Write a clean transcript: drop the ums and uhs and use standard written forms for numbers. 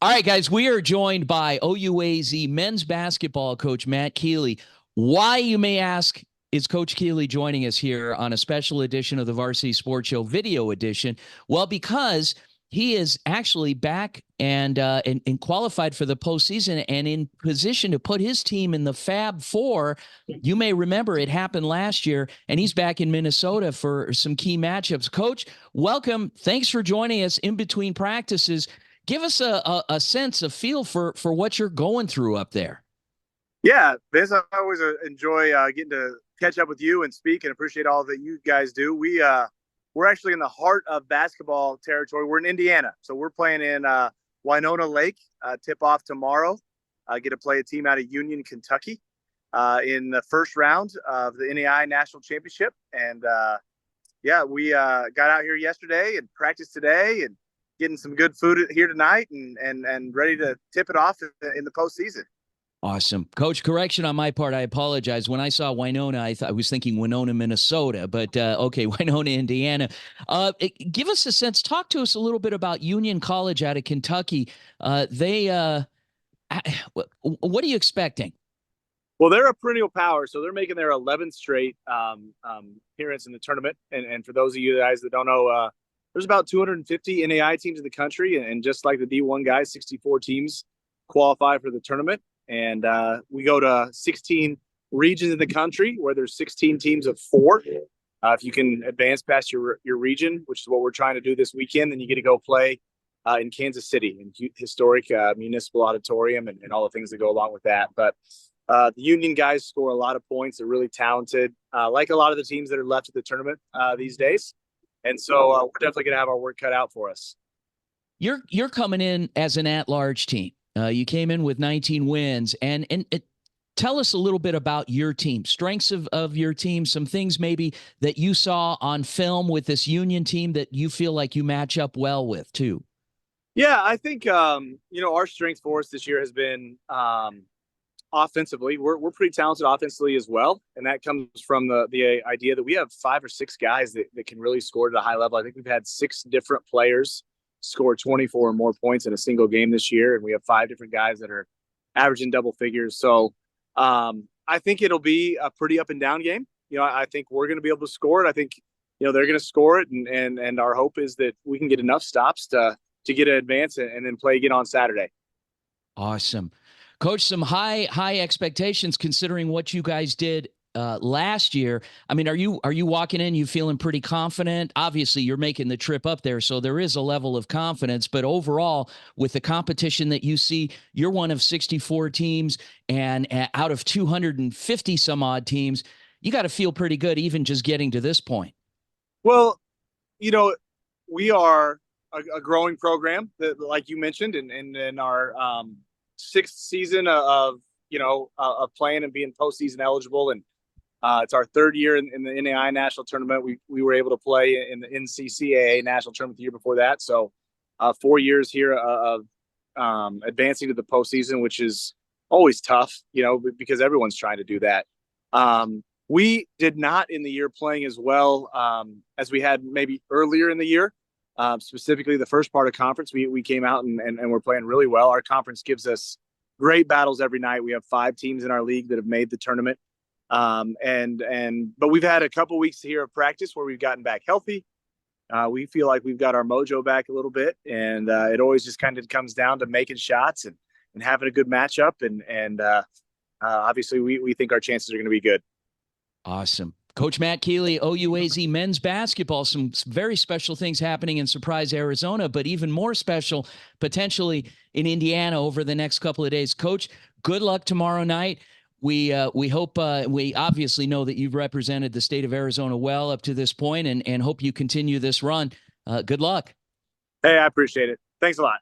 All right, guys, we are joined by OUAZ men's basketball coach Matt Keeley. Why, you may ask, is Coach Keeley joining us here on a special edition of the Varsity Sports Show video edition? Well, because he is actually back and qualified for the postseason and in position to put his team in the Fab Four. You may remember it happened last year, and he's back in Minnesota for some key matchups. Coach, welcome. Thanks for joining us in between practices. Give us a sense, a feel for what you're going through up there. Yeah, Vince, I always enjoy getting to catch up with you and speak, and appreciate all that you guys do. We're actually in the heart of basketball territory. We're in Indiana, so we're playing in Winona Lake. Tip off tomorrow. Get to play a team out of Union, Kentucky, in the first round of the NAI National Championship. And we got out here yesterday and practiced today, and getting some good food here tonight, and ready to tip it off in the postseason. Awesome. Coach, correction on my part. I apologize. When I saw Winona, I was thinking Winona, Minnesota, but okay, Winona, Indiana. Give us a sense. Talk to us a little bit about Union College out of Kentucky. What are you expecting? Well, they're a perennial power, so they're making their 11th straight appearance in the tournament. And for those of you guys that don't know, there's about 250 NAI teams in the country, and just like the D1 guys, 64 teams qualify for the tournament. And we go to 16 regions in the country where there's 16 teams of 4. If you can advance past your region, which is what we're trying to do this weekend, then you get to go play in Kansas City, in historic municipal auditorium, and all the things that go along with that. But the Union guys score a lot of points. They're really talented, like a lot of the teams that are left at the tournament these days. And so we're definitely going to have our work cut out for us. You're coming in as an at-large team. You came in with 19 wins, and tell us a little bit about your team, strengths of your team, some things maybe that you saw on film with this Union team that you feel like you match up well with too. Yeah, I think our strength for us this year has been offensively. We're pretty talented offensively as well, and that comes from the idea that we have 5 or 6 guys that can really score at a high level. I think we've had 6 different players score 24 or more points in a single game this year, and we have 5 different guys that are averaging double figures. So I think it'll be a pretty up and down game. I think we're going to be able to score it. I think they're going to score it, and our hope is that we can get enough stops to get an advance and then play again on Saturday. Awesome. Coach, some high expectations considering what you guys did last year. I mean, are you walking in, you feeling pretty confident? Obviously, you're making the trip up there, so there is a level of confidence. But overall, with the competition that you see, you're one of 64 teams, and out of 250 some odd teams, you got to feel pretty good even just getting to this point. Well, we are a growing program that, like you mentioned, and in our 6th season of playing and being postseason eligible, and it's our 3rd year in the NAI National Tournament. We were able to play in the NCCAA National Tournament the year before that. So 4 years here of advancing to the postseason, which is always tough, because everyone's trying to do that. We did not in the year playing as well as we had maybe earlier in the year. Specifically the first part of conference, we came out and we're playing really well. Our conference gives us great battles every night. We have 5 teams in our league that have made the tournament. But we've had a couple weeks here of practice where we've gotten back healthy. We feel like we've got our mojo back a little bit, and it always just kind of comes down to making shots and having a good matchup. And obviously we think our chances are going to be good. Awesome. Coach Matt Keeley, OUAZ men's basketball, some very special things happening in Surprise, Arizona, but even more special potentially in Indiana over the next couple of days. Coach, good luck tomorrow night. We hope we obviously know that you've represented the state of Arizona well up to this point, and hope you continue this run. Good luck. Hey, I appreciate it. Thanks a lot.